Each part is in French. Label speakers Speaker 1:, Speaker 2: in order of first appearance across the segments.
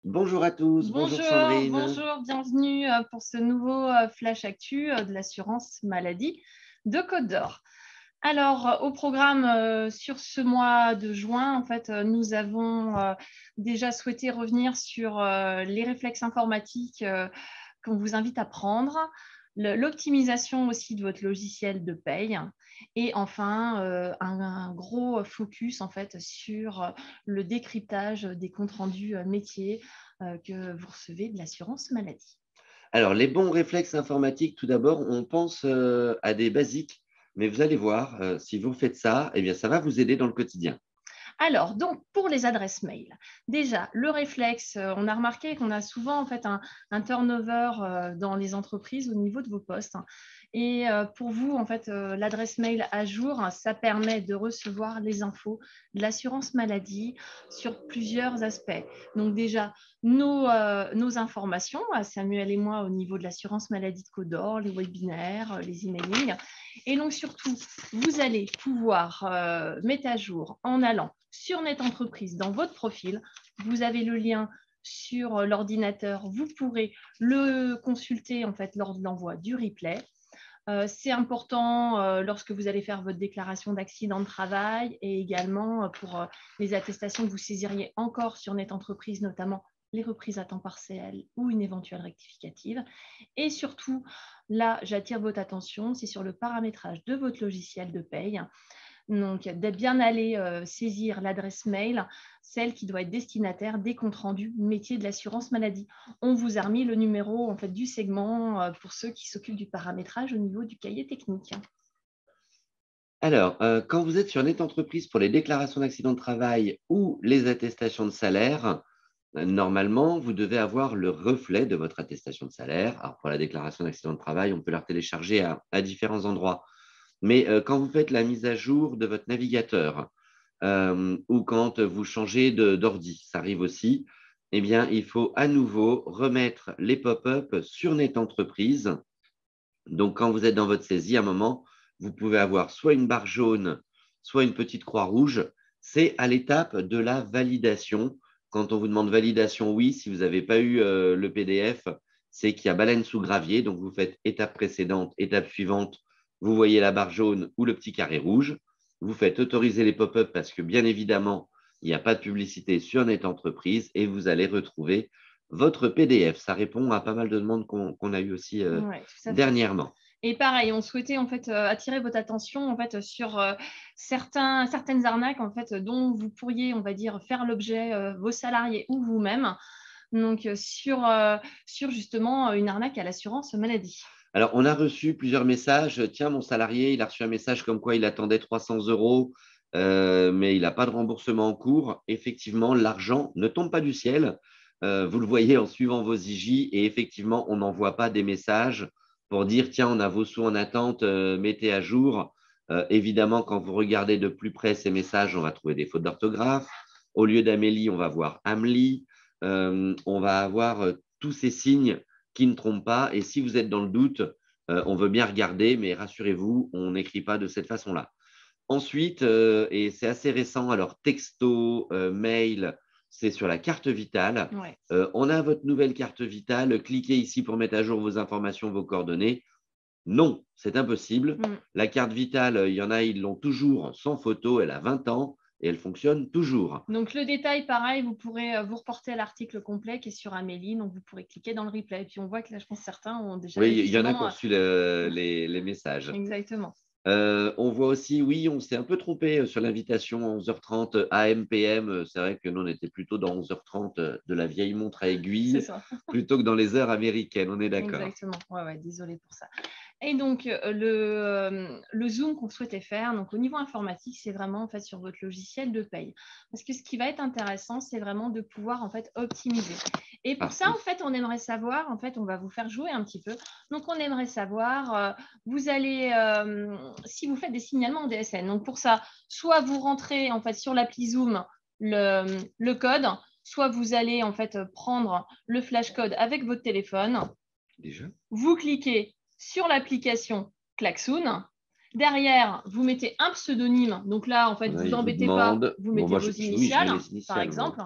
Speaker 1: Bonjour à tous, bonjour
Speaker 2: Bonjour,
Speaker 1: Sandrine.
Speaker 2: bonjour, bienvenue pour ce nouveau Flash Actu de l'assurance maladie de Côte d'Or. Alors, au programme sur ce mois de juin, en fait, nous avons déjà souhaité revenir sur les réflexes informatiques qu'on vous invite à prendre, l'optimisation aussi de votre logiciel de paye et enfin un gros focus en fait sur le décryptage des comptes rendus métiers que vous recevez de l'assurance maladie.
Speaker 1: Alors, les bons réflexes informatiques, tout d'abord, on pense à des basiques, mais vous allez voir, si vous faites ça, eh bien, ça va vous aider dans le quotidien.
Speaker 2: Alors, donc, pour les adresses mail, déjà, le réflexe, on a remarqué qu'on a souvent en fait un turnover dans les entreprises au niveau de vos postes. Et pour vous, en fait, l'adresse mail à jour, ça permet de recevoir les infos de l'assurance maladie sur plusieurs aspects. Donc, déjà, nos informations, à Samuel et moi, au niveau de l'assurance maladie de Côte d'Or, les webinaires, les emailing. Et donc, surtout, vous allez pouvoir mettre à jour en allant sur Net Entreprise dans votre profil. Vous avez le lien sur l'ordinateur. Vous pourrez le consulter en fait lors de l'envoi du replay. C'est important lorsque vous allez faire votre déclaration d'accident de travail et également pour les attestations que vous saisiriez encore sur Net Entreprise, notamment les reprises à temps partiel ou une éventuelle rectificative. Et surtout, là, j'attire votre attention, c'est sur le paramétrage de votre logiciel de paye. Donc, d'être bien allé saisir l'adresse mail, celle qui doit être destinataire des comptes rendus métier de l'assurance maladie. On vous a remis le numéro en fait, du segment pour ceux qui s'occupent du paramétrage au niveau du cahier technique.
Speaker 1: Alors, quand vous êtes sur Net Entreprise pour les déclarations d'accident de travail ou les attestations de salaire, normalement, vous devez avoir le reflet de votre attestation de salaire. Alors, pour la déclaration d'accident de travail, on peut la télécharger à différents endroits. Mais quand vous faites la mise à jour de votre navigateur ou quand vous changez d'ordi, ça arrive aussi, eh bien, il faut à nouveau remettre les pop-up sur Net Entreprise. Donc, quand vous êtes dans votre saisie, à un moment, vous pouvez avoir soit une barre jaune, soit une petite croix rouge. C'est à l'étape de la validation. Quand on vous demande validation, oui, si vous n'avez pas eu le PDF, c'est qu'il y a baleine sous gravier. Donc, vous faites étape précédente, étape suivante, vous voyez la barre jaune ou le petit carré rouge. Vous faites autoriser les pop-up parce que, bien évidemment, il n'y a pas de publicité sur Net Entreprise et vous allez retrouver votre PDF. Ça répond à pas mal de demandes qu'on a eues aussi
Speaker 2: Ouais, tout à fait.
Speaker 1: dernièrement.
Speaker 2: Et pareil, on souhaitait en fait attirer votre attention en fait sur certaines arnaques en fait dont vous pourriez, on va dire, faire l'objet vos salariés ou vous-même. Donc sur justement une arnaque à l'assurance maladie.
Speaker 1: Alors, on a reçu plusieurs messages. Tiens, mon salarié, il a reçu un message comme quoi il attendait 300 euros, mais il n'a pas de remboursement en cours. Effectivement, l'argent ne tombe pas du ciel. Vous le voyez en suivant vos IJ et effectivement, on n'envoie pas des messages pour dire, tiens, on a vos sous en attente, mettez à jour. Évidemment, quand vous regardez de plus près ces messages, on va trouver des fautes d'orthographe. Au lieu d'Amélie, on va voir Amélie. On va avoir tous ces signes qui ne trompent pas. Et si vous êtes dans le doute, on veut bien regarder, mais rassurez-vous, on n'écrit pas de cette façon-là. Ensuite, et c'est assez récent, alors texto, mail, c'est sur la carte vitale.
Speaker 2: Ouais.
Speaker 1: On a votre nouvelle carte vitale, cliquez ici pour mettre à jour vos informations, vos coordonnées. Non, c'est impossible. La carte vitale, il y en a, ils l'ont toujours sans photo, elle a 20 ans et elle fonctionne toujours.
Speaker 2: Donc le détail, pareil, vous pourrez vous reporter à l'article complet qui est sur Amélie, donc vous pourrez cliquer dans le replay. Et puis on voit que là, je pense que certains ont déjà
Speaker 1: Oui, il y en a qui ont
Speaker 2: justement.
Speaker 1: reçu les messages.
Speaker 2: Exactement.
Speaker 1: On voit aussi, oui, on s'est un peu trompé sur l'invitation à 11h30 AM/PM. C'est vrai que nous, on était plutôt dans 11h30 de la vieille montre à
Speaker 2: C'est
Speaker 1: aiguille
Speaker 2: ça.
Speaker 1: plutôt que dans les heures américaines. On est d'accord.
Speaker 2: Exactement. Ouais, désolé pour ça. Et donc, le zoom qu'on souhaitait faire, donc au niveau informatique, c'est vraiment en fait sur votre logiciel de paye. Parce que ce qui va être intéressant, c'est vraiment de pouvoir en fait optimiser. Et pour ça,
Speaker 1: Oui.
Speaker 2: en fait, on aimerait savoir, en fait, on va vous faire jouer un petit peu. Donc, on aimerait savoir, vous allez, si vous faites des signalements en DSN. Donc, pour ça, soit vous rentrez en fait sur l'appli Zoom le code, soit vous allez en fait prendre le flash code avec votre téléphone.
Speaker 1: Déjà.
Speaker 2: Vous cliquez sur l'application Klaxoon. Derrière, vous mettez un pseudonyme. Donc là, en fait,
Speaker 1: Voilà,
Speaker 2: vous
Speaker 1: il vous
Speaker 2: embêtez pas,
Speaker 1: demande.
Speaker 2: vous
Speaker 1: Bon,
Speaker 2: mettez
Speaker 1: moi,
Speaker 2: vos
Speaker 1: oui, je mets
Speaker 2: initiales,
Speaker 1: les
Speaker 2: par
Speaker 1: initiales, moi.
Speaker 2: exemple.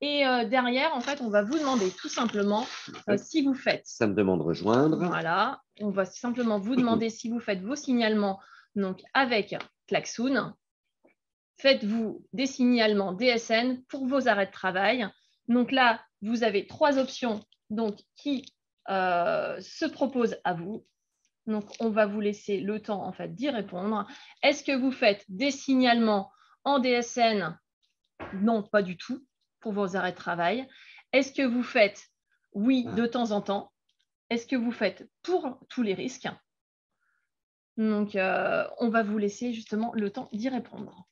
Speaker 2: Et derrière, en fait, on va vous demander tout simplement si vous faites…
Speaker 1: Ça me demande rejoindre.
Speaker 2: Voilà, on va simplement vous demander si vous faites vos signalements donc avec Klaxoon. Faites-vous des signalements DSN pour vos arrêts de travail. Donc là, vous avez 3 options donc, qui se proposent à vous. Donc, on va vous laisser le temps en fait d'y répondre. Est-ce que vous faites des signalements en DSN? Non, pas du tout pour vos arrêts de travail. Est-ce que vous faites oui de temps en temps? Est-ce que vous faites pour tous les risques? Donc, on va vous laisser justement le temps d'y répondre.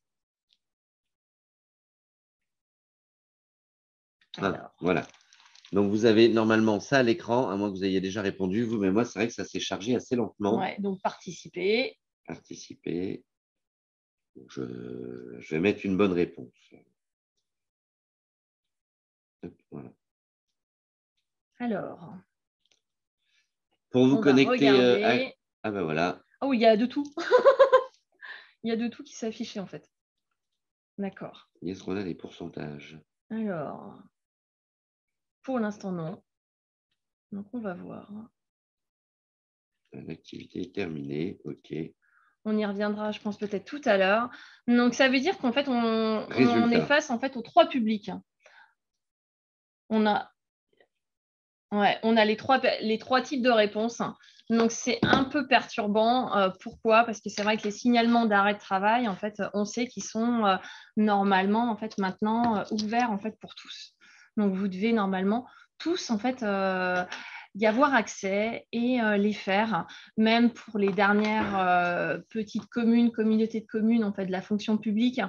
Speaker 1: Alors. Voilà. Donc, vous avez normalement ça à l'écran, à moins que vous ayez déjà répondu, vous, mais moi, c'est vrai que ça s'est chargé assez lentement.
Speaker 2: Ouais, donc, participer.
Speaker 1: Participer. Je vais mettre une bonne réponse. Voilà.
Speaker 2: Alors,
Speaker 1: pour vous connecter
Speaker 2: ah
Speaker 1: ben voilà.
Speaker 2: Oh, il y a de tout. Il y a de tout qui s'affiche en fait. D'accord.
Speaker 1: Est-ce qu'on a des pourcentages?
Speaker 2: Alors, pour l'instant, non. Donc, on va voir.
Speaker 1: L'activité est terminée. OK.
Speaker 2: On y reviendra, je pense, peut-être tout à l'heure. Donc, ça veut dire qu'en fait, on est face en fait, aux 3 publics. On a les trois types de réponses. Donc, c'est un peu perturbant. Pourquoi? Parce que c'est vrai que les signalements d'arrêt de travail, en fait, on sait qu'ils sont normalement, en fait, maintenant ouverts en fait, pour tous. Donc, vous devez normalement tous, en fait, y avoir accès et les faire, même pour les dernières petites communautés de communes, en fait, de la fonction publique,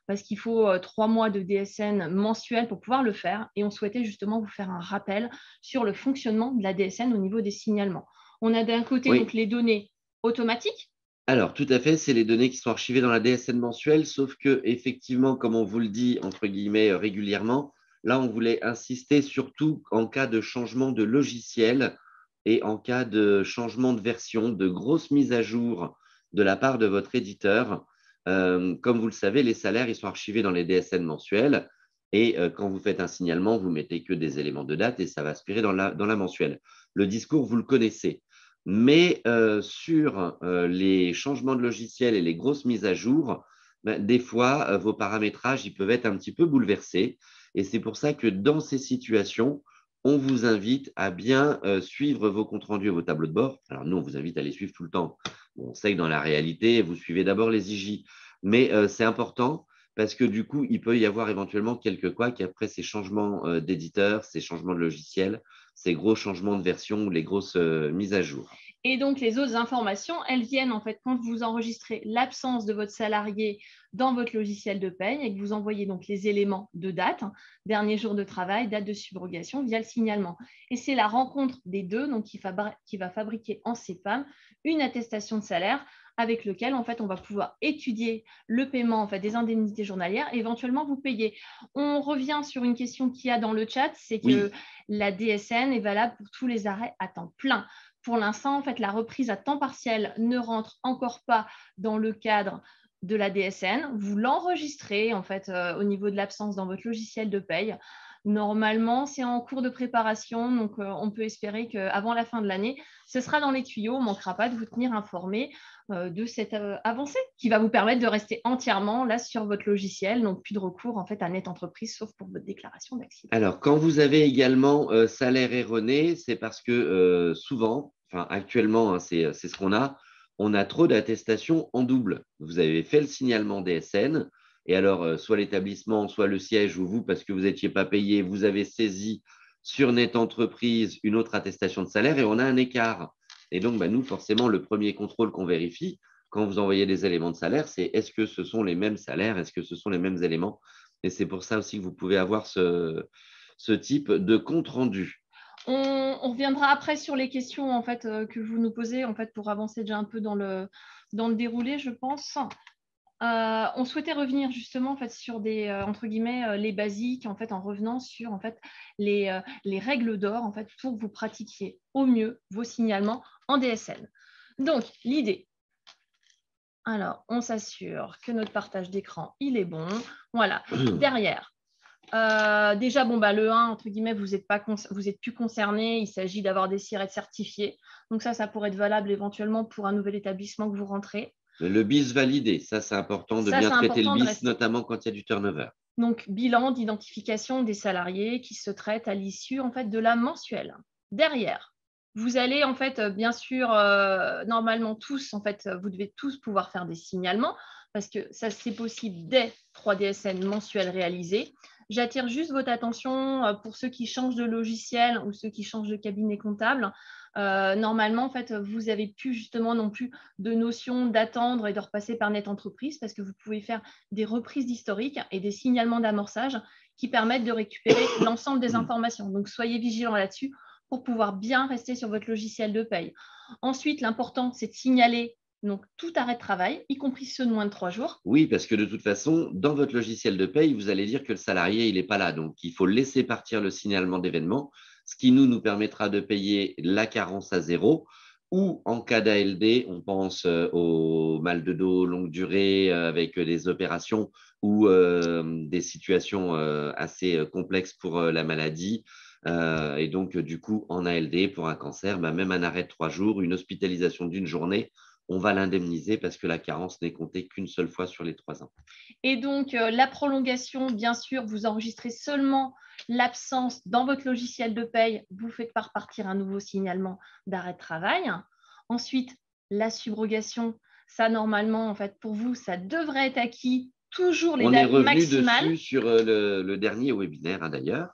Speaker 2: parce qu'il faut 3 mois de DSN mensuel pour pouvoir le faire. Et on souhaitait justement vous faire un rappel sur le fonctionnement de la DSN au niveau des signalements. On a d'un côté donc les données automatiques.
Speaker 1: Alors, tout à fait, c'est les données qui sont archivées dans la DSN mensuelle, sauf que effectivement, comme on vous le dit, entre guillemets, régulièrement, là, on voulait insister surtout en cas de changement de logiciel et en cas de changement de version, de grosses mises à jour de la part de votre éditeur. Comme vous le savez, les salaires, ils sont archivés dans les DSN mensuelles. Et quand vous faites un signalement, vous mettez que des éléments de date et ça va aspirer dans la mensuelle. Le discours, vous le connaissez. Mais sur les changements de logiciel et les grosses mises à jour, des fois, vos paramétrages ils peuvent être un petit peu bouleversés. Et c'est pour ça que dans ces situations, on vous invite à bien suivre vos comptes rendus et vos tableaux de bord. Alors nous, on vous invite à les suivre tout le temps. Bon, on sait que dans la réalité, vous suivez d'abord les IJ. Mais c'est important parce que du coup, il peut y avoir éventuellement quelques couacs après ces changements d'éditeur, ces changements de logiciel, ces gros changements de version ou les grosses mises à jour.
Speaker 2: Et donc, les autres informations, elles viennent en fait quand vous enregistrez l'absence de votre salarié dans votre logiciel de paye et que vous envoyez donc les éléments de date, dernier jour de travail, date de subrogation via le signalement. Et c'est la rencontre des deux donc, qui va fabriquer en CPAM une attestation de salaire avec lequel en fait, on va pouvoir étudier le paiement en fait, des indemnités journalières et éventuellement vous payer. On revient sur une question qu'il y a dans le chat, c'est que la DSN est valable pour tous les arrêts à temps plein. Pour l'instant, en fait, la reprise à temps partiel ne rentre encore pas dans le cadre de la DSN. Vous l'enregistrez en fait au niveau de l'absence dans votre logiciel de paye. Normalement, c'est en cours de préparation, donc on peut espérer qu'avant la fin de l'année, ce sera dans les tuyaux. On ne manquera pas de vous tenir informé de cette avancée qui va vous permettre de rester entièrement là sur votre logiciel, donc plus de recours en fait à Net Entreprise, sauf pour votre déclaration d'accident.
Speaker 1: Alors, quand vous avez également salaire erroné, c'est parce que souvent, enfin actuellement, hein, c'est ce qu'on a, on a trop d'attestations en double. Vous avez fait le signalement DSN, et alors soit l'établissement, soit le siège, ou vous, parce que vous n'étiez pas payé, vous avez saisi sur Net Entreprise une autre attestation de salaire et on a un écart. Et donc, nous, forcément, le premier contrôle qu'on vérifie quand vous envoyez des éléments de salaire, c'est est-ce que ce sont les mêmes salaires, est-ce que ce sont les mêmes éléments? Et c'est pour ça aussi que vous pouvez avoir ce type de compte rendu.
Speaker 2: On reviendra après sur les questions en fait, que vous nous posez en fait, pour avancer déjà un peu dans le déroulé, je pense. On souhaitait revenir justement en fait, sur des, entre guillemets, les basiques, en fait, en revenant sur en fait, les règles d'or en fait, pour que vous pratiquiez au mieux vos signalements en DSN. Donc, l'idée, alors, on s'assure que notre partage d'écran, il est bon. Voilà, derrière, Déjà, bon, bah, le 1, entre guillemets, vous êtes plus concerné. Il s'agit d'avoir des SIRET certifiés. Donc ça pourrait être valable éventuellement pour un nouvel établissement que vous rentrez.
Speaker 1: Le BIS validé, ça c'est important de
Speaker 2: Ça,
Speaker 1: bien
Speaker 2: c'est
Speaker 1: traiter le
Speaker 2: important de
Speaker 1: BIS,
Speaker 2: rester.
Speaker 1: notamment quand il y a du turnover.
Speaker 2: Donc, bilan d'identification des salariés qui se traitent à l'issue en fait, de la mensuelle. Derrière, vous allez en fait, bien sûr, normalement tous, en fait, vous devez tous pouvoir faire des signalements parce que ça, c'est possible dès 3DSN mensuels réalisés. J'attire juste votre attention pour ceux qui changent de logiciel ou ceux qui changent de cabinet comptable. Normalement, en fait, vous n'avez plus justement non plus de notion d'attendre et de repasser par Net Entreprise parce que vous pouvez faire des reprises d'historique et des signalements d'amorçage qui permettent de récupérer l'ensemble des informations. Donc, soyez vigilants là-dessus pour pouvoir bien rester sur votre logiciel de paye. Ensuite, l'important, c'est de signaler donc, tout arrêt de travail, y compris ceux de moins de 3 jours.
Speaker 1: Oui, parce que de toute façon, dans votre logiciel de paye, vous allez dire que le salarié, il n'est pas là. Donc, il faut laisser partir le signalement d'événement, ce qui nous permettra de payer la carence à zéro. Ou en cas d'ALD, on pense au mal de dos longue durée avec des opérations ou des situations assez complexes pour la maladie. Et donc, du coup, en ALD, pour un cancer, bah, même un arrêt de 3 jours, une hospitalisation d'une journée, on va l'indemniser parce que la carence n'est comptée qu'une seule fois sur les 3 ans.
Speaker 2: Et donc, la prolongation, bien sûr, vous enregistrez seulement l'absence dans votre logiciel de paye. Vous faites pas repartir un nouveau signalement d'arrêt de travail. Ensuite, la subrogation, ça, normalement, en fait, pour vous, ça devrait être acquis toujours les
Speaker 1: On est
Speaker 2: dates
Speaker 1: revenu
Speaker 2: maximales.
Speaker 1: dessus sur le dernier webinaire, hein, d'ailleurs.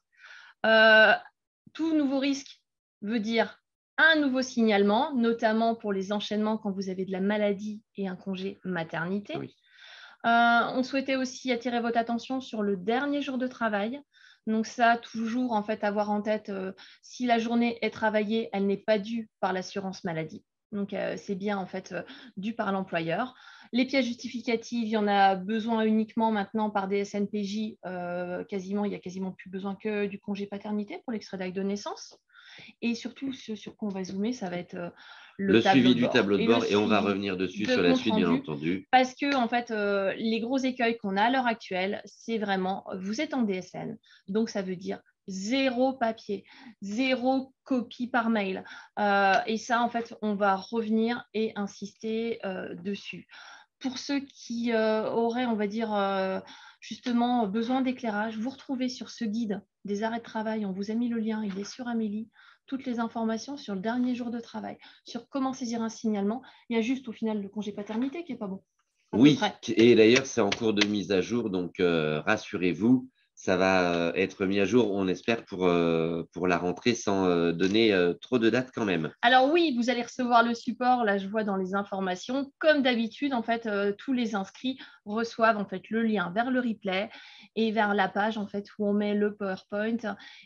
Speaker 2: Tout nouveau risque veut dire un nouveau signalement, notamment pour les enchaînements quand vous avez de la maladie et un congé maternité.
Speaker 1: Oui.
Speaker 2: On souhaitait aussi attirer votre attention sur le dernier jour de travail. Donc ça, toujours en fait avoir en tête, si la journée est travaillée, elle n'est pas due par l'assurance maladie. Donc c'est bien en fait dû par l'employeur. Les pièces justificatives, il y en a besoin uniquement maintenant par des SNPJ. Il n'y a quasiment plus besoin que du congé paternité pour l'extrait d'acte de naissance. Et surtout, ce sur quoi on va zoomer, ça va être le
Speaker 1: Le
Speaker 2: tableau
Speaker 1: suivi
Speaker 2: de
Speaker 1: du
Speaker 2: bord
Speaker 1: tableau de
Speaker 2: et le
Speaker 1: bord, et on va
Speaker 2: suivi
Speaker 1: revenir dessus
Speaker 2: de
Speaker 1: sur la
Speaker 2: compte
Speaker 1: suite, bien
Speaker 2: rendu.
Speaker 1: entendu.
Speaker 2: Parce que, en fait, les gros écueils qu'on a à l'heure actuelle, c'est vraiment, vous êtes en DSN, donc ça veut dire zéro papier, zéro copie par mail. Et ça, en fait, on va revenir et insister dessus. Pour ceux qui auraient, on va dire, justement besoin d'éclairage, vous retrouvez sur ce guide des arrêts de travail, on vous a mis le lien, il est sur Amélie, toutes les informations sur le dernier jour de travail, sur comment saisir un signalement. Il y a juste au final le congé paternité qui n'est pas bon.
Speaker 1: Oui, et d'ailleurs, c'est en cours de mise à jour, donc rassurez-vous, ça va être mis à jour, on espère, pour la rentrée sans donner trop de dates quand même.
Speaker 2: Alors oui, vous allez recevoir le support, là je vois dans les informations, comme d'habitude, en fait, tous les inscrits reçoivent en fait le lien vers le replay et vers la page en fait où on met le PowerPoint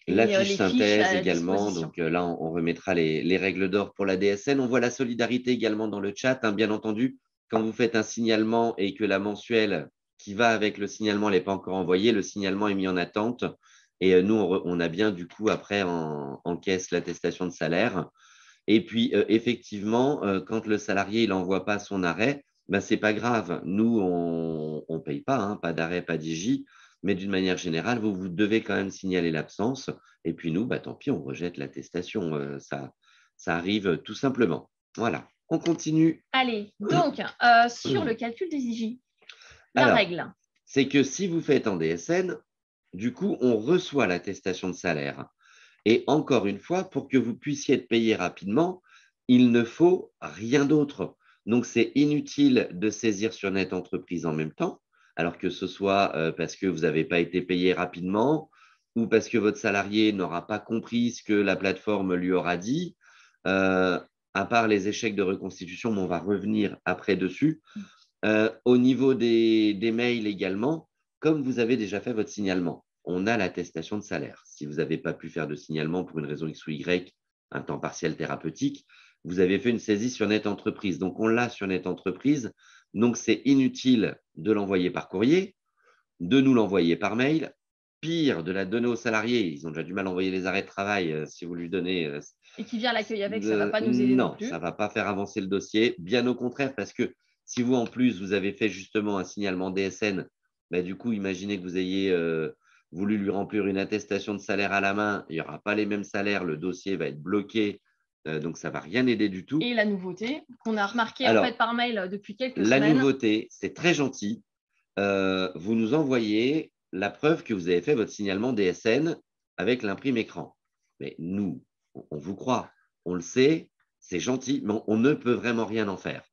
Speaker 1: La
Speaker 2: et
Speaker 1: fiche
Speaker 2: les fiches
Speaker 1: synthèse
Speaker 2: à
Speaker 1: également,
Speaker 2: disposition.
Speaker 1: donc là, on remettra les règles d'or pour la DSN. On voit la solidarité également dans le chat, hein, bien entendu. Quand vous faites un signalement et que la mensuelle qui va avec le signalement n'est pas encore envoyée, le signalement est mis en attente. Et nous, on a bien du coup après en caisse l'attestation de salaire. Et puis, effectivement, quand le salarié il n'envoie pas son arrêt, ben, ce n'est pas grave. Nous, on ne paye pas, hein, pas d'arrêt, pas d'IJ. Mais d'une manière générale, vous devez quand même signaler l'absence. Et puis nous, bah, tant pis, on rejette l'attestation. Ça arrive tout simplement. Voilà, on continue.
Speaker 2: Allez, donc sur le calcul des IJ, la
Speaker 1: Alors,
Speaker 2: règle.
Speaker 1: c'est que si vous faites en DSN, du coup, on reçoit l'attestation de salaire. Et encore une fois, pour que vous puissiez être payé rapidement, il ne faut rien d'autre. Donc, c'est inutile de saisir sur Net Entreprise en même temps, alors que ce soit parce que vous n'avez pas été payé rapidement ou parce que votre salarié n'aura pas compris ce que la plateforme lui aura dit. Euh, à part les échecs de reconstitution, mais on va revenir après dessus. Au niveau des mails également, comme vous avez déjà fait votre signalement, on a l'attestation de salaire. Si vous n'avez pas pu faire de signalement pour une raison X ou Y, un temps partiel thérapeutique, vous avez fait une saisie sur Net Entreprise. Donc, on l'a sur Net Entreprise. Donc, c'est inutile de l'envoyer par courrier, de nous l'envoyer par mail. Pire, de la donner aux salariés. Ils ont déjà du mal à envoyer les arrêts de travail si vous lui donnez.
Speaker 2: Et qui vient à l'accueil avec, ça ne va pas nous aider non
Speaker 1: Non,
Speaker 2: plus.
Speaker 1: ça ne va pas faire avancer le dossier. Bien au contraire, parce que si vous, en plus, vous avez fait justement un signalement DSN, bah, du coup, imaginez que voulu lui remplir une attestation de salaire à la main, il n'y aura pas les mêmes salaires, le dossier va être bloqué, donc ça ne va rien aider du tout.
Speaker 2: Et la nouveauté qu'on a remarqué en
Speaker 1: Alors,
Speaker 2: fait par mail depuis quelques
Speaker 1: la
Speaker 2: semaines.
Speaker 1: nouveauté, c'est très gentil. Vous nous envoyez la preuve que vous avez fait votre signalement DSN avec l'imprime écran. Mais nous, on vous croit, on le sait, c'est gentil, mais on ne peut vraiment rien en faire.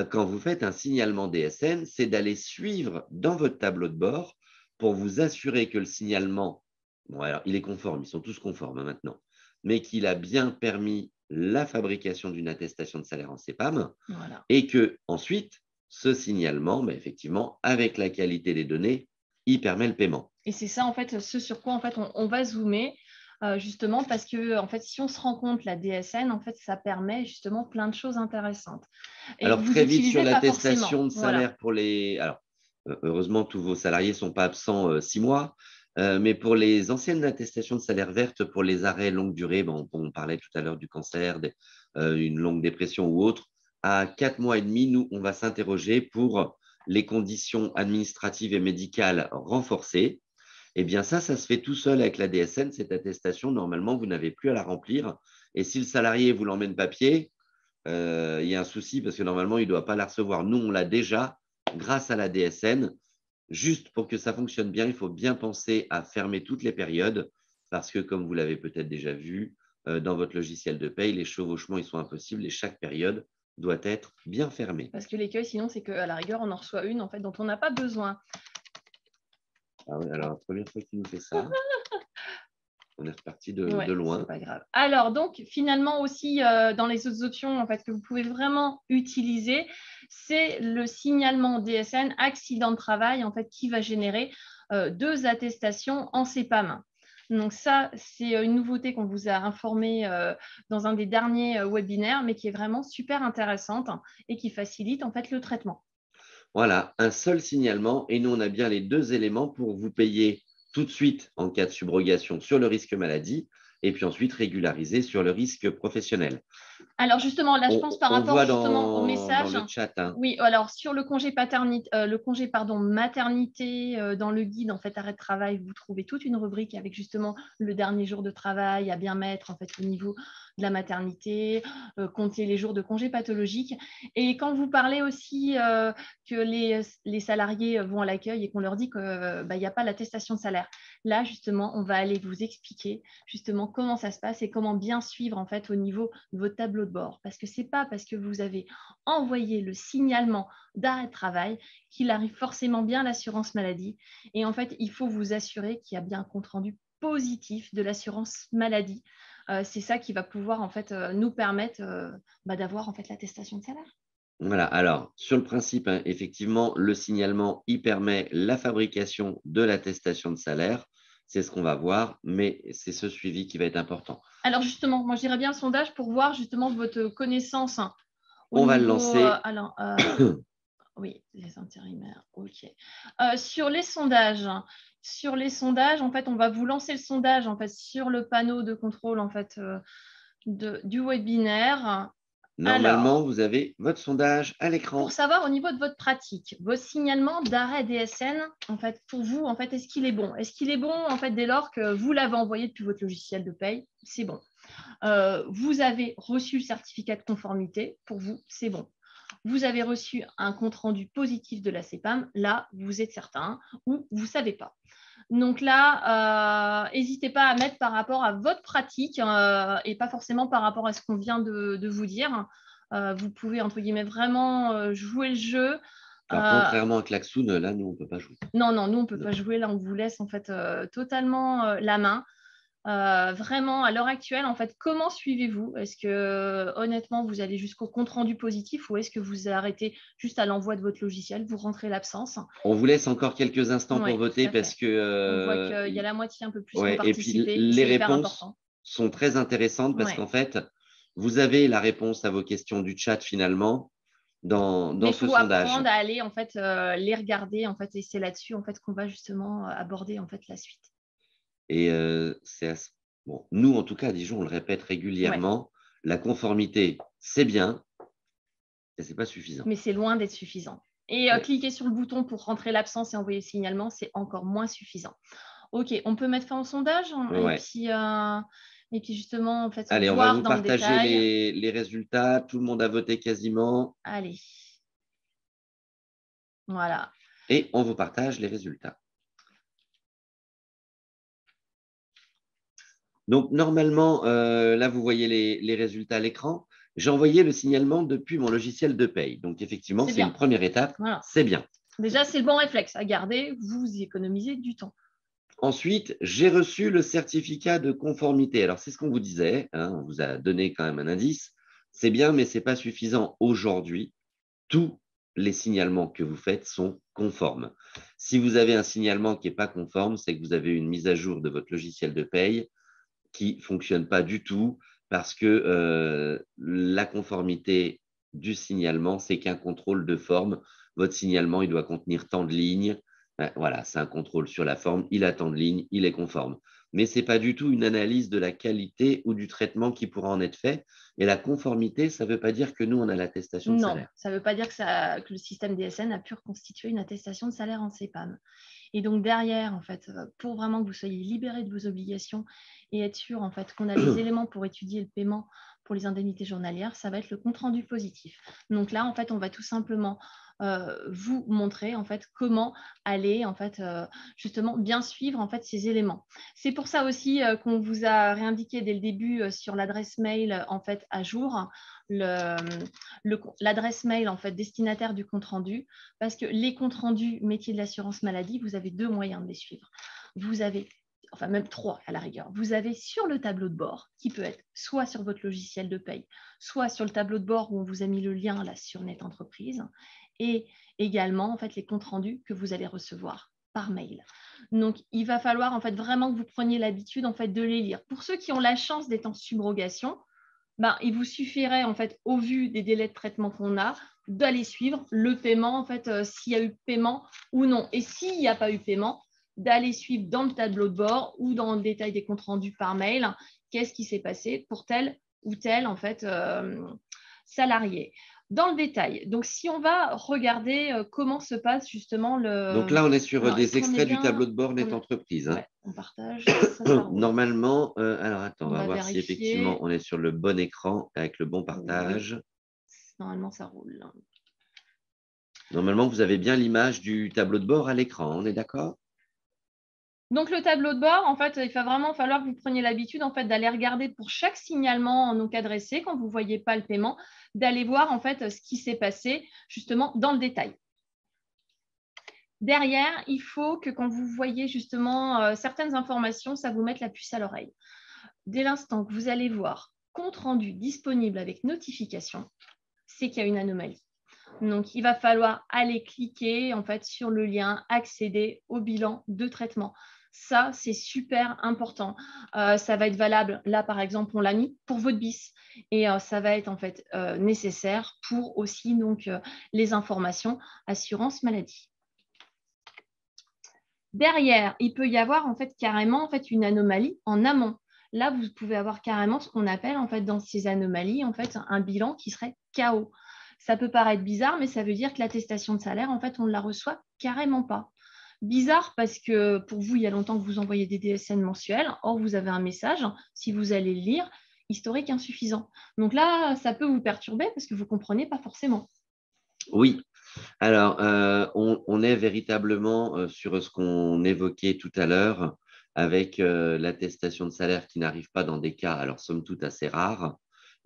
Speaker 1: Quand vous faites un signalement DSN, c'est d'aller suivre dans votre tableau de bord pour vous assurer que le signalement, bon alors il est conforme, ils sont tous conformes maintenant, mais qu'il a bien permis la fabrication d'une attestation de salaire en CEPAM,
Speaker 2: Voilà.
Speaker 1: et que ensuite, ce signalement, effectivement, avec la qualité des données, il permet le paiement.
Speaker 2: Et c'est ça, en fait, ce sur quoi en fait, on va zoomer, justement, parce que en fait, si on se rend compte, la DSN, en fait, ça permet justement plein de choses intéressantes. Et
Speaker 1: Alors,
Speaker 2: vous
Speaker 1: très vite sur
Speaker 2: n'utilisez pas forcément.
Speaker 1: l'attestation de
Speaker 2: Voilà.
Speaker 1: salaire pour les… Alors, heureusement, tous vos salariés ne sont pas absents 6 mois, mais pour les anciennes attestations de salaire vertes, pour les arrêts longue durée, on parlait tout à l'heure du cancer, une longue dépression ou autre, à 4 mois et demi, nous, on va s'interroger pour les conditions administratives et médicales renforcées. Eh bien, ça se fait tout seul avec la DSN, cette attestation. Normalement, vous n'avez plus à la remplir. Et si le salarié vous l'emmène papier, il y a un souci parce que normalement, il ne doit pas la recevoir. Nous, on l'a déjà grâce à la DSN. Juste pour que ça fonctionne bien, il faut bien penser à fermer toutes les périodes parce que, comme vous l'avez peut-être déjà vu, dans votre logiciel de paye, les chevauchements, ils sont impossibles et chaque période doit être bien fermée.
Speaker 2: Parce que l'écueil, sinon, c'est qu'à la rigueur, on en reçoit une en fait, dont on n'a pas besoin.
Speaker 1: Ah oui, alors, la première fois qu'il nous fait ça, on est reparti de
Speaker 2: Ouais,
Speaker 1: loin.
Speaker 2: c'est pas grave. Alors, donc, finalement aussi, dans les autres options en fait, que vous pouvez vraiment utiliser, c'est le signalement DSN accident de travail en fait, qui va générer 2 attestations en CEPAM. Donc ça, c'est une nouveauté qu'on vous a informée dans un des derniers webinaires, mais qui est vraiment super intéressante et qui facilite en fait le traitement.
Speaker 1: Voilà, un seul signalement et nous, on a bien les 2 éléments pour vous payer tout de suite en cas de subrogation sur le risque maladie et puis ensuite régulariser sur le risque professionnel.
Speaker 2: Alors justement, là, je pense par
Speaker 1: On
Speaker 2: rapport
Speaker 1: voit
Speaker 2: justement au
Speaker 1: dans
Speaker 2: message.
Speaker 1: le chat. Hein.
Speaker 2: Oui, alors sur le congé paternité, maternité, dans le guide en fait arrêt de travail, vous trouvez toute une rubrique avec justement le dernier jour de travail à bien mettre en fait au niveau de la maternité, compter les jours de congé pathologique. Et quand vous parlez aussi que les salariés vont à l'accueil et qu'on leur dit qu'il n'y a pas l'attestation de salaire, là justement, on va aller vous expliquer justement comment ça se passe et comment bien suivre en fait au niveau de votre tableau de bord. Parce que ce n'est pas parce que vous avez envoyé le signalement d'arrêt de travail qu'il arrive forcément bien à l'assurance maladie. Et en fait, il faut vous assurer qu'il y a bien un compte-rendu positif de l'assurance maladie. C'est ça qui va pouvoir en fait nous permettre d'avoir en fait l'attestation de salaire.
Speaker 1: Voilà, alors sur le principe, hein, effectivement, le signalement, il permet la fabrication de l'attestation de salaire. C'est ce qu'on va voir, mais c'est ce suivi qui va être important.
Speaker 2: Alors justement, moi je dirais bien le sondage pour voir justement votre connaissance au
Speaker 1: On va le
Speaker 2: niveau…
Speaker 1: lancer.
Speaker 2: Oui, les intérimaires, ok. Sur les sondages, en fait, on va vous lancer le sondage en fait sur le panneau de contrôle en fait du webinaire.
Speaker 1: Normalement,
Speaker 2: Alors,
Speaker 1: vous avez votre sondage à l'écran.
Speaker 2: pour savoir au niveau de votre pratique, vos signalements d'arrêt DSN, en fait, pour vous, en fait, est-ce qu'il est bon? Est-ce qu'il est bon en fait dès lors que vous l'avez envoyé depuis votre logiciel de paye? C'est bon. Vous avez reçu le certificat de conformité, pour vous, c'est bon. Vous avez reçu un compte-rendu positif de la CEPAM, là, vous êtes certain ou vous ne savez pas. Donc là, n'hésitez pas à mettre par rapport à votre pratique et pas forcément par rapport à ce qu'on vient de vous dire. Vous pouvez, entre guillemets, vraiment jouer le jeu.
Speaker 1: Alors, contrairement à Klaxoon, là, nous, on ne peut pas jouer.
Speaker 2: Non, nous, on ne peut pas jouer. Là, on vous laisse en fait totalement la main. Vraiment, à l'heure actuelle, en fait, comment suivez-vous? Est-ce que, honnêtement, vous allez jusqu'au compte-rendu positif ou est-ce que vous arrêtez juste à l'envoi de votre logiciel, vous rentrez l'absence?
Speaker 1: On vous laisse encore quelques instants pour voter parce que…
Speaker 2: On voit qu'il y a la moitié un peu plus qui ont
Speaker 1: ouais, et puis
Speaker 2: participé.
Speaker 1: les
Speaker 2: C'est hyper
Speaker 1: réponses
Speaker 2: important.
Speaker 1: sont très intéressantes parce
Speaker 2: Ouais.
Speaker 1: qu'en fait, vous avez la réponse à vos questions du chat finalement dans
Speaker 2: Mais il
Speaker 1: ce
Speaker 2: faut
Speaker 1: sondage.
Speaker 2: apprendre à aller en fait les regarder en fait et c'est là-dessus en fait qu'on va justement aborder en fait la suite.
Speaker 1: Et bon, nous, en tout cas, à Dijon, on le répète régulièrement, la conformité, c'est bien, mais ce n'est pas suffisant.
Speaker 2: Mais c'est loin d'être suffisant. Et
Speaker 1: Ouais.
Speaker 2: cliquer sur le bouton pour rentrer l'absence et envoyer le signalement, c'est encore moins suffisant. OK, on peut mettre fin au sondage
Speaker 1: Ouais.
Speaker 2: et puis justement, en fait,
Speaker 1: Allez, on va
Speaker 2: voir
Speaker 1: vous
Speaker 2: dans le
Speaker 1: partager
Speaker 2: détail.
Speaker 1: les résultats. Tout le monde a voté quasiment
Speaker 2: Allez, voilà.
Speaker 1: et on vous partage les résultats. Donc, normalement, là, vous voyez les résultats à l'écran. J'ai envoyé le signalement depuis mon logiciel de paye. Donc, effectivement,
Speaker 2: C'est
Speaker 1: c'est une
Speaker 2: bien.
Speaker 1: première étape.
Speaker 2: Voilà.
Speaker 1: C'est bien.
Speaker 2: Déjà, c'est le bon réflexe à garder. Vous économisez du temps.
Speaker 1: Ensuite, j'ai reçu le certificat de conformité. Alors, c'est ce qu'on vous disait, hein, on vous a donné quand même un indice. C'est bien, mais ce n'est pas suffisant aujourd'hui. Tous les signalements que vous faites sont conformes. Si vous avez un signalement qui n'est pas conforme, c'est que vous avez une mise à jour de votre logiciel de paye qui ne fonctionne pas du tout parce que la conformité du signalement, c'est qu'un contrôle de forme. Votre signalement, il doit contenir tant de lignes. Voilà, c'est un contrôle sur la forme. Il a tant de lignes, il est conforme. Mais ce n'est pas du tout une analyse de la qualité ou du traitement qui pourra en être fait. Et la conformité, ça ne veut pas dire que nous, on a l'attestation de
Speaker 2: Non,
Speaker 1: salaire.
Speaker 2: ça ne veut pas dire que le système DSN a pu reconstituer une attestation de salaire en CPAM. Et donc derrière, en fait, pour vraiment que vous soyez libéré de vos obligations et être sûr en fait, qu'on a les éléments pour étudier le paiement pour les indemnités journalières, ça va être le compte-rendu positif. Donc là, en fait, on va tout simplement vous montrer en fait comment aller en fait justement bien suivre en fait ces éléments. C'est pour ça aussi qu'on vous a réindiqué dès le début sur l'adresse mail en fait à jour l'adresse mail en fait destinataire du compte rendu, parce que les comptes rendus métier de l'assurance maladie, vous avez deux moyens de les suivre. Vous avez, enfin même trois à la rigueur, vous avez sur le tableau de bord, qui peut être soit sur votre logiciel de paye, soit sur le tableau de bord où on vous a mis le lien là sur Net Entreprise, et également en fait les comptes rendus que vous allez recevoir par mail. Donc, il va falloir en fait vraiment que vous preniez l'habitude en fait de les lire. Pour ceux qui ont la chance d'être en subrogation, il vous suffirait, en fait, au vu des délais de traitement qu'on a, d'aller suivre le paiement, en fait, s'il y a eu paiement ou non. Et s'il n'y a pas eu paiement, d'aller suivre dans le tableau de bord ou dans le détail des comptes rendus par mail, qu'est-ce qui s'est passé pour tel ou tel, en fait, salarié. Dans le détail, donc si on va regarder comment se passe justement
Speaker 1: Donc là, on est sur
Speaker 2: Alors, est-ce
Speaker 1: des
Speaker 2: qu'on est
Speaker 1: extraits du
Speaker 2: bien
Speaker 1: tableau de bord Net Entreprise. Hein.
Speaker 2: Ouais, on partage, ça roule.
Speaker 1: Normalement, alors attends, on
Speaker 2: On
Speaker 1: va
Speaker 2: va
Speaker 1: voir si effectivement
Speaker 2: vérifier.
Speaker 1: on est sur le bon écran avec le bon
Speaker 2: Oui,
Speaker 1: partage.
Speaker 2: normalement, ça roule.
Speaker 1: Normalement, vous avez bien l'image du tableau de bord à l'écran, on est d'accord?
Speaker 2: Donc, le tableau de bord, en fait, il va vraiment falloir que vous preniez l'habitude en fait, d'aller regarder pour chaque signalement donc adressé, quand vous ne voyez pas le paiement, d'aller voir en fait, ce qui s'est passé justement dans le détail. Derrière, il faut que quand vous voyez justement certaines informations, ça vous mette la puce à l'oreille. Dès l'instant que vous allez voir compte rendu disponible avec notification, c'est qu'il y a une anomalie. Donc, il va falloir aller cliquer en fait, sur le lien, accéder au bilan de traitement. Ça, c'est super important. Ça va être valable, là par exemple, on l'a mis pour votre BIS. Et ça va être en fait nécessaire pour aussi donc, les informations assurance maladie. Derrière, il peut y avoir en fait carrément en fait, une anomalie en amont. Là, vous pouvez avoir carrément ce qu'on appelle en fait dans ces anomalies en fait un bilan qui serait KO. Ça peut paraître bizarre, mais ça veut dire que l'attestation de salaire, en fait, on ne la reçoit carrément pas. Bizarre parce que pour vous, il y a longtemps que vous envoyez des DSN mensuels. Or, vous avez un message, si vous allez le lire, historique insuffisant. Donc là, ça peut vous perturber parce que vous ne comprenez pas forcément.
Speaker 1: Oui, alors on est véritablement sur ce qu'on évoquait tout à l'heure avec l'attestation de salaire qui n'arrive pas dans des cas, alors somme toute assez rares,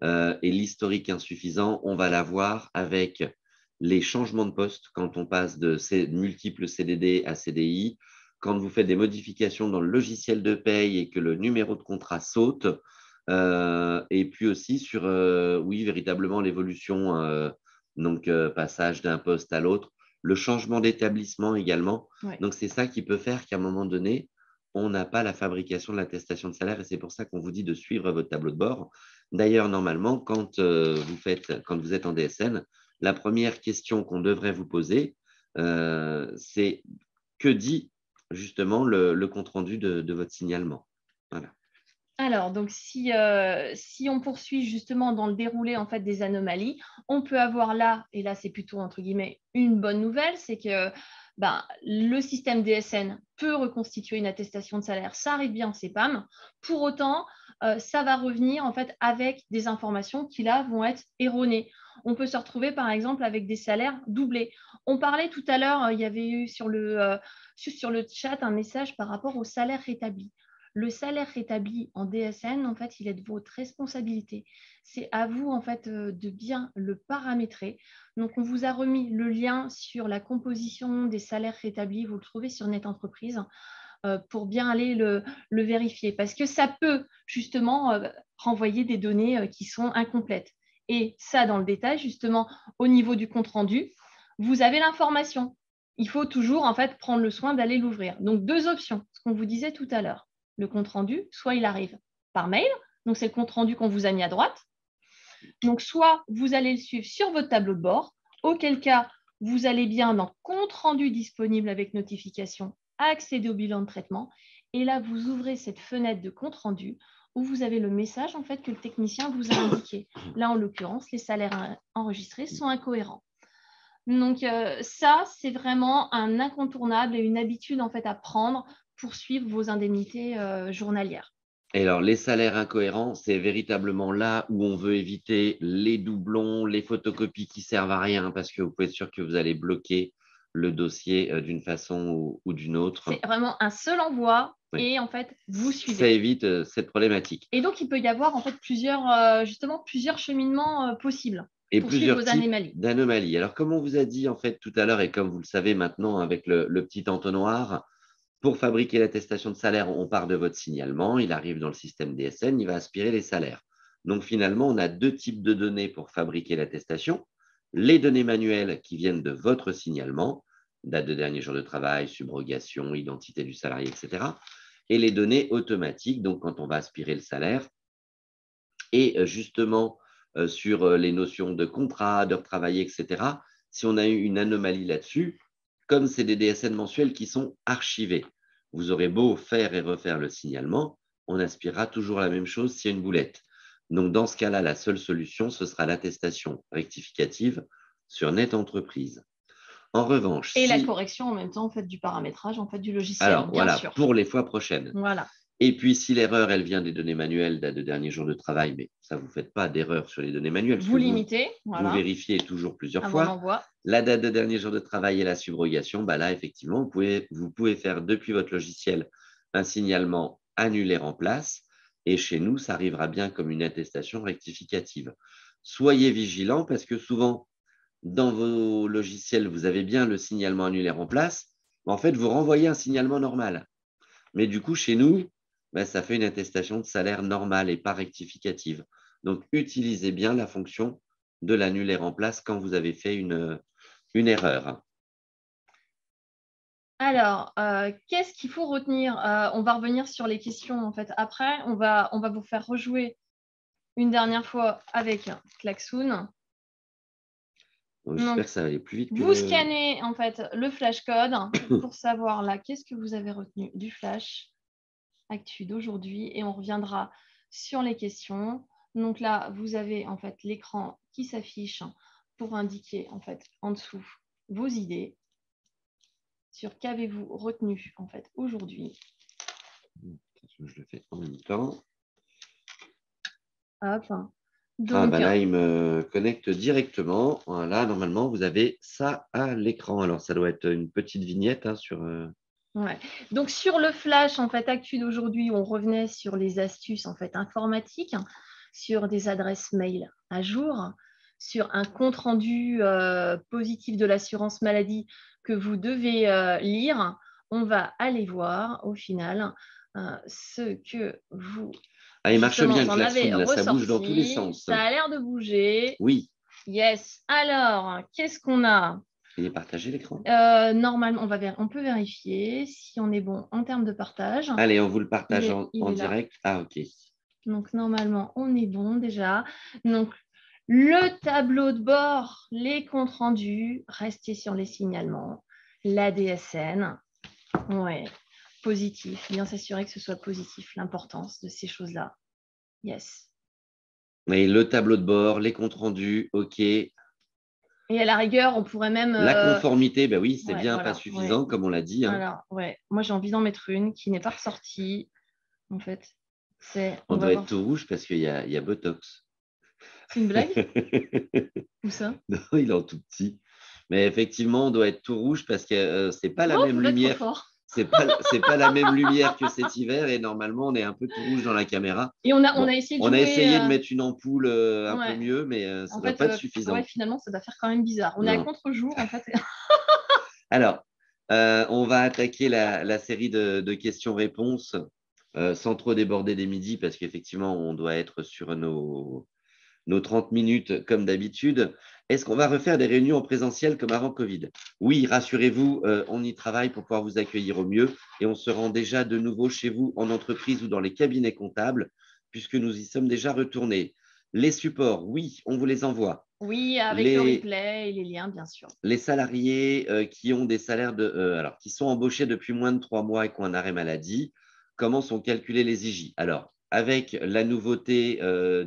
Speaker 1: et l'historique insuffisant, on va l'avoir avec les changements de poste quand on passe de multiples CDD à CDI, quand vous faites des modifications dans le logiciel de paye et que le numéro de contrat saute, et puis aussi sur, oui, véritablement l'évolution, donc passage d'un poste à l'autre, le changement d'établissement également.
Speaker 2: Ouais.
Speaker 1: Donc c'est ça qui peut faire qu'à un moment donné, on n'a pas la fabrication de l'attestation de salaire et c'est pour ça qu'on vous dit de suivre votre tableau de bord. D'ailleurs, normalement, quand vous êtes en DSN, la première question qu'on devrait vous poser, c'est que dit justement le compte-rendu de votre signalement. Voilà.
Speaker 2: Alors, donc si on poursuit justement dans le déroulé en fait des anomalies, on peut avoir là, et là c'est plutôt entre guillemets une bonne nouvelle, c'est que ben, le système DSN peut reconstituer une attestation de salaire. Ça arrive bien en CPAM. Pour autant, ça va revenir en fait avec des informations qui là vont être erronées. On peut se retrouver par exemple avec des salaires doublés. On parlait tout à l'heure, il y avait eu sur le chat un message par rapport au salaire rétabli. Le salaire rétabli en DSN, en fait, il est de votre responsabilité. C'est à vous, en fait, de bien le paramétrer. Donc, on vous a remis le lien sur la composition des salaires rétablis. Vous le trouvez sur Net Entreprise pour bien aller le vérifier. Parce que ça peut, justement, renvoyer des données qui sont incomplètes. Et ça, dans le détail, justement, au niveau du compte-rendu, vous avez l'information. Il faut toujours, en fait, prendre le soin d'aller l'ouvrir. Donc, deux options, ce qu'on vous disait tout à l'heure. Le compte-rendu, soit il arrive par mail, donc c'est le compte-rendu qu'on vous a mis à droite. Donc, soit vous allez le suivre sur votre tableau de bord, auquel cas, vous allez bien dans compte-rendu disponible avec notification, accéder au bilan de traitement. Et là, vous ouvrez cette fenêtre de compte-rendu où vous avez le message en fait, que le technicien vous a indiqué. Là, en l'occurrence, les salaires enregistrés sont incohérents. Donc, ça, c'est vraiment un incontournable et une habitude en fait, à prendre pour suivre vos indemnités journalières.
Speaker 1: Et alors, les salaires incohérents, c'est véritablement là où on veut éviter les doublons, les photocopies qui servent à rien, parce que vous pouvez être sûr que vous allez bloquer le dossier d'une façon ou d'une autre.
Speaker 2: C'est vraiment un seul envoi et en fait, vous suivez.
Speaker 1: Ça évite cette problématique.
Speaker 2: Et donc, il peut y avoir en fait plusieurs cheminements possibles.
Speaker 1: Et plusieurs types d'anomalies. Alors, comme on vous a dit en fait tout à l'heure, et comme vous le savez maintenant avec le petit entonnoir, pour fabriquer l'attestation de salaire, on part de votre signalement, il arrive dans le système DSN, il va aspirer les salaires. Donc finalement, on a deux types de données pour fabriquer l'attestation. Les données manuelles qui viennent de votre signalement, date de dernier jour de travail, subrogation, identité du salarié, etc. Et les données automatiques, donc quand on va aspirer le salaire. Et justement, sur les notions de contrat, d'heures travaillées, etc., si on a eu une anomalie là-dessus, comme c'est des DSN mensuels qui sont archivés, vous aurez beau faire et refaire le signalement, on aspirera toujours la même chose s'il y a une boulette. Donc, dans ce cas-là, la seule solution, ce sera l'attestation rectificative sur Net Entreprise. En revanche,
Speaker 2: la correction en même temps en fait, du paramétrage en fait, du logiciel.
Speaker 1: Alors, voilà, sûr. Pour les fois prochaines.
Speaker 2: Voilà.
Speaker 1: Et puis, si l'erreur, elle vient des données manuelles, date de dernier jour de travail, mais ça, vous ne faites pas d'erreur sur les données manuelles.
Speaker 2: Vous limitez.
Speaker 1: Vous vérifiez toujours plusieurs fois. La date de dernier jour de travail et la subrogation, bah là, effectivement, vous pouvez faire depuis votre logiciel un signalement annulé remplace. Et chez nous, ça arrivera bien comme une attestation rectificative. Soyez vigilants parce que souvent, dans vos logiciels, vous avez bien le signalement annulé remplace. Mais en fait, vous renvoyez un signalement normal. Mais du coup, chez nous, ça fait une attestation de salaire normale et pas rectificative. Donc, utilisez bien la fonction de l'annuler remplace quand vous avez fait une erreur.
Speaker 2: Alors, qu'est-ce qu'il faut retenir? On va revenir sur les questions en fait. Après, on va vous faire rejouer une dernière fois avec Klaxoon.
Speaker 1: J'espère que ça va aller plus vite.
Speaker 2: Vous scannez en fait le flash code pour savoir là qu'est-ce que vous avez retenu du flash actu d'aujourd'hui et on reviendra sur les questions. Donc là, vous avez en fait l'écran qui s'affiche pour indiquer en fait en dessous vos idées sur qu'avez-vous retenu en fait aujourd'hui.
Speaker 1: Je le fais en même temps.
Speaker 2: Hop.
Speaker 1: Donc, là, il me connecte directement. Voilà, normalement, vous avez ça à l'écran. Alors, ça doit être une petite vignette sur…
Speaker 2: Ouais. Donc, sur le flash, en fait, actu d'aujourd'hui, on revenait sur les astuces en fait, informatiques, sur des adresses mail à jour, sur un compte-rendu positif de l'assurance maladie que vous devez lire. On va aller voir, au final, ce que vous…
Speaker 1: il marche bien, le klaxon, là, ça bouge dans tous les sens.
Speaker 2: Ça a l'air de bouger.
Speaker 1: Oui.
Speaker 2: Yes. Alors, qu'est-ce qu'on a?
Speaker 1: Il est partagé l'écran?
Speaker 2: Normalement, on peut vérifier si on est bon en termes de partage.
Speaker 1: Allez, on vous le partage en direct. Ah, OK.
Speaker 2: Donc, normalement, on est bon déjà. Donc, le tableau de bord, les comptes rendus, restez sur les signalements, la DSN. Ouais, positif. Bien s'assurer que ce soit positif, l'importance de ces choses-là. Yes.
Speaker 1: Et le tableau de bord, les comptes rendus, OK.
Speaker 2: Et à la rigueur, on pourrait même…
Speaker 1: La conformité, ben oui, c'est
Speaker 2: ouais,
Speaker 1: bien pas
Speaker 2: voilà,
Speaker 1: suffisant, comme on l'a dit. Hein.
Speaker 2: alors, moi, j'ai envie d'en mettre une qui n'est pas ressortie, en fait.
Speaker 1: On
Speaker 2: On va
Speaker 1: doit être
Speaker 2: voir.
Speaker 1: tout rouge parce qu'il y a Botox.
Speaker 2: C'est une blague? Où ça?
Speaker 1: Non, il est en tout petit. Mais effectivement, on doit être tout rouge parce que c'est pas la
Speaker 2: Oh,
Speaker 1: même
Speaker 2: vous êtes trop
Speaker 1: lumière.
Speaker 2: fort.
Speaker 1: C'est pas la même lumière que cet hiver et normalement, on est un peu tout rouge dans la caméra.
Speaker 2: Et on
Speaker 1: Bon,
Speaker 2: a essayé de
Speaker 1: on a
Speaker 2: jouer…
Speaker 1: essayé de mettre une ampoule un peu
Speaker 2: ouais.
Speaker 1: mieux, mais ça
Speaker 2: En
Speaker 1: ne doit
Speaker 2: fait,
Speaker 1: pas être
Speaker 2: ouais,
Speaker 1: suffisant.
Speaker 2: finalement, ça va faire quand même bizarre. On est à
Speaker 1: Non.
Speaker 2: contre-jour, en fait.
Speaker 1: Alors, on va attaquer la série de questions-réponses sans trop déborder des midis parce qu'effectivement, on doit être sur nos 30 minutes comme d'habitude. Est-ce qu'on va refaire des réunions en présentiel comme avant Covid? Oui, rassurez-vous, on y travaille pour pouvoir vous accueillir au mieux et on se rend déjà de nouveau chez vous en entreprise ou dans les cabinets comptables puisque nous y sommes déjà retournés. Les supports, oui, on vous les envoie.
Speaker 2: Oui, avec le
Speaker 1: Les,
Speaker 2: replay et les liens, bien sûr.
Speaker 1: les salariés qui ont des salaires alors, qui sont embauchés depuis moins de 3 mois et qui ont un arrêt maladie, comment sont calculés les IJ? Alors, avec la nouveauté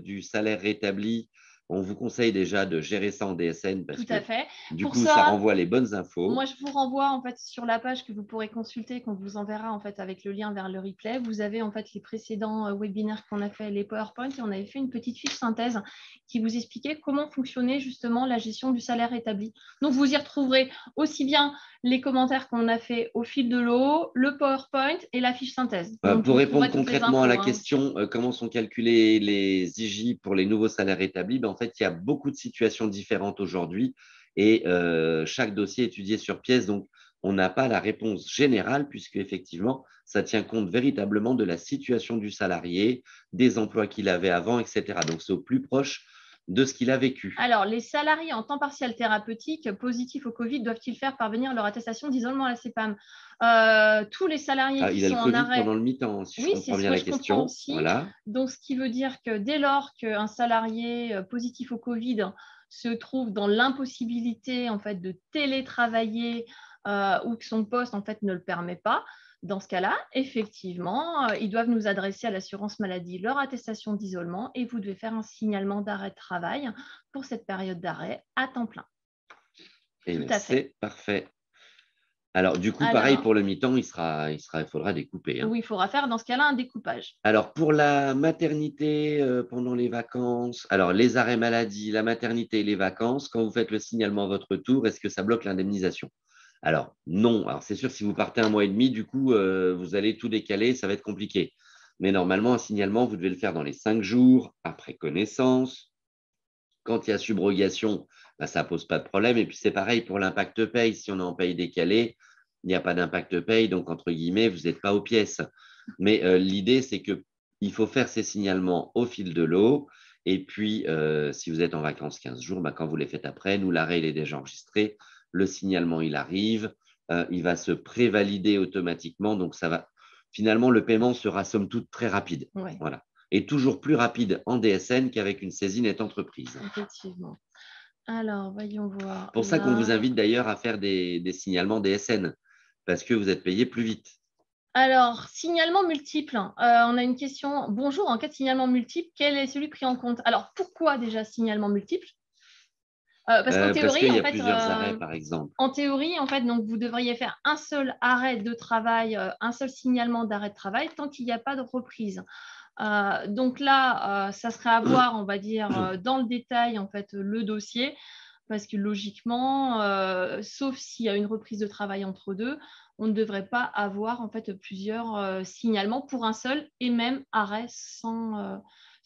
Speaker 1: du salaire rétabli, on vous conseille déjà de gérer ça en DSN parce
Speaker 2: Tout à
Speaker 1: que
Speaker 2: fait.
Speaker 1: du
Speaker 2: Pour
Speaker 1: coup, ça
Speaker 2: ça,
Speaker 1: renvoie les bonnes infos.
Speaker 2: moi, je vous renvoie en fait sur la page que vous pourrez consulter, qu'on vous enverra en fait avec le lien vers le replay. Vous avez en fait les précédents webinaires qu'on a fait, les PowerPoint, et on avait fait une petite fiche synthèse qui vous expliquait comment fonctionnait justement la gestion du salaire établi. Donc, vous y retrouverez aussi bien les commentaires qu'on a fait au fil de l'eau, le PowerPoint et la fiche synthèse. Donc,
Speaker 1: Pour
Speaker 2: vous
Speaker 1: répondre
Speaker 2: trouverez toutes les
Speaker 1: concrètement à
Speaker 2: infos.
Speaker 1: la question, comment sont calculés les IJ pour les nouveaux salaires établis, en fait, il y a beaucoup de situations différentes aujourd'hui et chaque dossier est étudié sur pièce. Donc, on n'a pas la réponse générale puisque effectivement, ça tient compte véritablement de la situation du salarié, des emplois qu'il avait avant, etc. Donc, c'est au plus proche de ce qu'il a vécu.
Speaker 2: Alors, les salariés en temps partiel thérapeutique positifs au Covid doivent-ils faire parvenir leur attestation d'isolement à la CPAM? Tous les salariés qui
Speaker 1: Il a
Speaker 2: sont
Speaker 1: le
Speaker 2: en
Speaker 1: Covid
Speaker 2: arrêt…
Speaker 1: pendant le mi-temps, si je
Speaker 2: Oui, c'est
Speaker 1: comprends
Speaker 2: ce
Speaker 1: bien
Speaker 2: que
Speaker 1: la
Speaker 2: je comprends
Speaker 1: question.
Speaker 2: aussi.
Speaker 1: Voilà.
Speaker 2: Donc, ce qui veut dire que dès lors qu'un salarié positif au Covid se trouve dans l'impossibilité en fait, de télétravailler ou que son poste en fait, ne le permet pas, dans ce cas-là, effectivement, ils doivent nous adresser à l'assurance maladie leur attestation d'isolement et vous devez faire un signalement d'arrêt de travail pour cette période d'arrêt à temps plein. Tout à fait.
Speaker 1: C'est parfait. Alors, du coup, pareil
Speaker 2: Alors,
Speaker 1: pour le mi-temps, il faudra découper. Hein.
Speaker 2: oui, il faudra faire dans ce cas-là un découpage.
Speaker 1: Alors, pour la maternité pendant les vacances, alors les arrêts maladie, la maternité et les vacances, quand vous faites le signalement à votre tour, est-ce que ça bloque l'indemnisation? Alors, non. Alors, c'est sûr, si vous partez 1 mois et demi, du coup, vous allez tout décaler, ça va être compliqué. Mais normalement, un signalement, vous devez le faire dans les 5 jours, après connaissance. Quand il y a subrogation, bah, ça ne pose pas de problème. Et puis, c'est pareil pour l'impact paye. Si on est en paye décalé, il n'y a pas d'impact paye. Donc, entre guillemets, vous n'êtes pas aux pièces. Mais l'idée, c'est qu'il faut faire ces signalements au fil de l'eau. Et puis, si vous êtes en vacances 15 jours, bah, quand vous les faites après, nous, l'arrêt, il est déjà enregistré. Le signalement, il arrive. Il va se prévalider automatiquement. Donc, ça va. Finalement, le paiement sera somme toute très rapide.
Speaker 2: Ouais.
Speaker 1: Voilà. Et toujours plus rapide en DSN qu'avec une saisie nette entreprise.
Speaker 2: Effectivement. Alors, voyons voir.
Speaker 1: Pour ça qu'on vous invite d'ailleurs à faire des signalements DSN, parce que vous êtes payé plus vite.
Speaker 2: Alors, signalement multiple. On a une question. Bonjour, en cas de signalement multiple, quel est celui pris en compte? Alors, pourquoi déjà signalement multiple? Parce qu'en
Speaker 1: Parce
Speaker 2: théorie,
Speaker 1: qu'il y
Speaker 2: en
Speaker 1: a
Speaker 2: fait,
Speaker 1: plusieurs arrêts, par exemple.
Speaker 2: donc, vous devriez faire un seul arrêt de travail, un seul signalement d'arrêt de travail tant qu'il n'y a pas de reprise. Donc là, ça serait à voir, on va dire, dans le détail, en fait, le dossier, parce que logiquement, sauf s'il y a une reprise de travail entre deux, on ne devrait pas avoir en fait plusieurs signalements pour un seul et même arrêt sans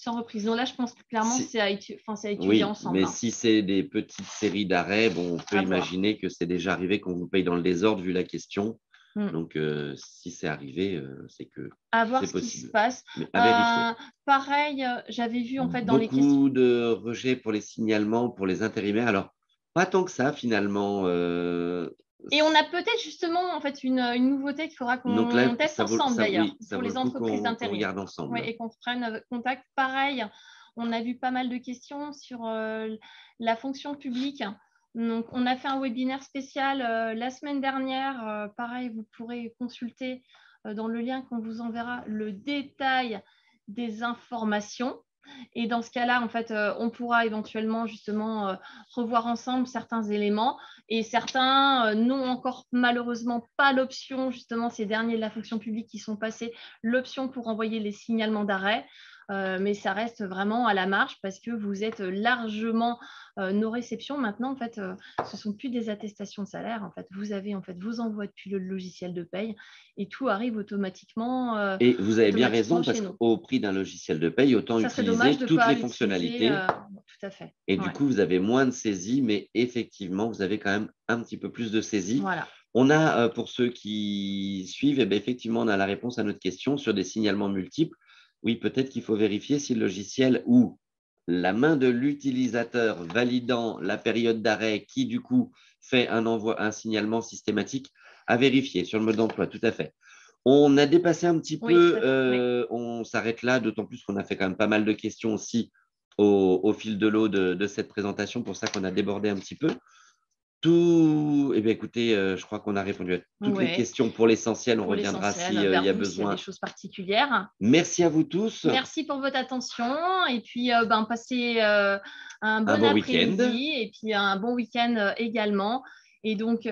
Speaker 2: reprise. Donc là, je pense que clairement, c'est à étudier
Speaker 1: Oui,
Speaker 2: ensemble.
Speaker 1: mais
Speaker 2: Hein.
Speaker 1: si c'est des petites séries d'arrêts, bon, on peut
Speaker 2: À voir.
Speaker 1: imaginer que c'est déjà arrivé qu'on vous paye dans le désordre vu la question.
Speaker 2: Mm.
Speaker 1: Donc, si c'est arrivé, c'est que
Speaker 2: À voir
Speaker 1: c'est
Speaker 2: ce qui se
Speaker 1: possible.
Speaker 2: passe.
Speaker 1: Mais à vérifier.
Speaker 2: Pareil, j'avais vu en fait dans les questions.
Speaker 1: Beaucoup de rejets pour les signalements, pour les intérimaires. Alors, pas tant que ça, finalement.
Speaker 2: Et on a peut-être justement en fait une nouveauté qu'il faudra
Speaker 1: Donc là,
Speaker 2: qu'on teste ensemble d'ailleurs
Speaker 1: oui, ça
Speaker 2: pour
Speaker 1: vaut le
Speaker 2: les
Speaker 1: coup
Speaker 2: entreprises
Speaker 1: qu'on
Speaker 2: d'intérim.
Speaker 1: regarde
Speaker 2: Ouais,
Speaker 1: ensemble.
Speaker 2: et qu'on prenne contact. Pareil, on a vu pas mal de questions sur la fonction publique. Donc, on a fait un webinaire spécial la semaine dernière. Pareil, vous pourrez consulter dans le lien qu'on vous enverra le détail des informations. Et dans ce cas-là, en fait, on pourra éventuellement justement revoir ensemble certains éléments et certains n'ont encore malheureusement pas l'option, justement, ces derniers de la fonction publique qui sont passés, l'option pour envoyer les signalements d'arrêt. Mais ça reste vraiment à la marge parce que vous êtes largement nos réceptions maintenant en fait ce sont plus des attestations de salaire en fait vous avez en fait vos envois depuis le logiciel de paye et tout arrive
Speaker 1: Et vous avez bien raison, parce
Speaker 2: chez nous.
Speaker 1: qu'au prix d'un logiciel de paye, autant
Speaker 2: Ça serait dommage
Speaker 1: utiliser
Speaker 2: de ne
Speaker 1: toutes
Speaker 2: pas
Speaker 1: les
Speaker 2: l'utiliser.
Speaker 1: fonctionnalités.
Speaker 2: Tout à fait.
Speaker 1: Et du
Speaker 2: Ouais.
Speaker 1: coup, vous avez moins de saisie, mais effectivement, vous avez quand même un petit peu plus de saisie.
Speaker 2: Voilà.
Speaker 1: On a, pour ceux qui suivent, eh bien, effectivement, on a la réponse à notre question sur des signalements multiples. Oui, peut-être qu'il faut vérifier si le logiciel ou la main de l'utilisateur validant la période d'arrêt qui, du coup, fait un signalement systématique, à vérifier sur le mode d'emploi, tout à fait. On a dépassé un petit
Speaker 2: Oui, tout
Speaker 1: peu,
Speaker 2: à fait. Oui.
Speaker 1: on s'arrête là, d'autant plus qu'on a fait quand même pas mal de questions aussi au fil de l'eau de cette présentation, pour ça qu'on a débordé un petit peu. Eh bien, écoutez, je crois qu'on a répondu à toutes les
Speaker 2: Ouais.
Speaker 1: questions pour l'essentiel. On
Speaker 2: Pour
Speaker 1: reviendra
Speaker 2: l'essentiel,
Speaker 1: s'il y
Speaker 2: vers
Speaker 1: a
Speaker 2: vous s'il y a des
Speaker 1: besoin.
Speaker 2: choses particulières.
Speaker 1: Merci à vous tous.
Speaker 2: Merci pour votre attention et puis passez un
Speaker 1: Un
Speaker 2: bon
Speaker 1: bon week-end.
Speaker 2: après-midi et puis un bon week-end également. Et donc,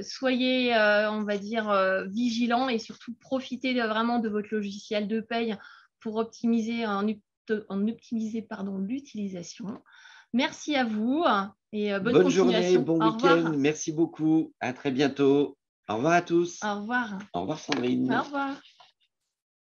Speaker 2: soyez, on va dire, vigilants et surtout profitez vraiment de votre logiciel de paye pour optimiser, pardon, l'utilisation. Merci à vous et bonne
Speaker 1: Bonne journée,
Speaker 2: continuation.
Speaker 1: bon
Speaker 2: Au
Speaker 1: week-end.
Speaker 2: revoir.
Speaker 1: Merci beaucoup. À très bientôt. Au revoir à tous.
Speaker 2: Au revoir.
Speaker 1: Au revoir,
Speaker 2: Au
Speaker 1: Sandrine.
Speaker 2: revoir.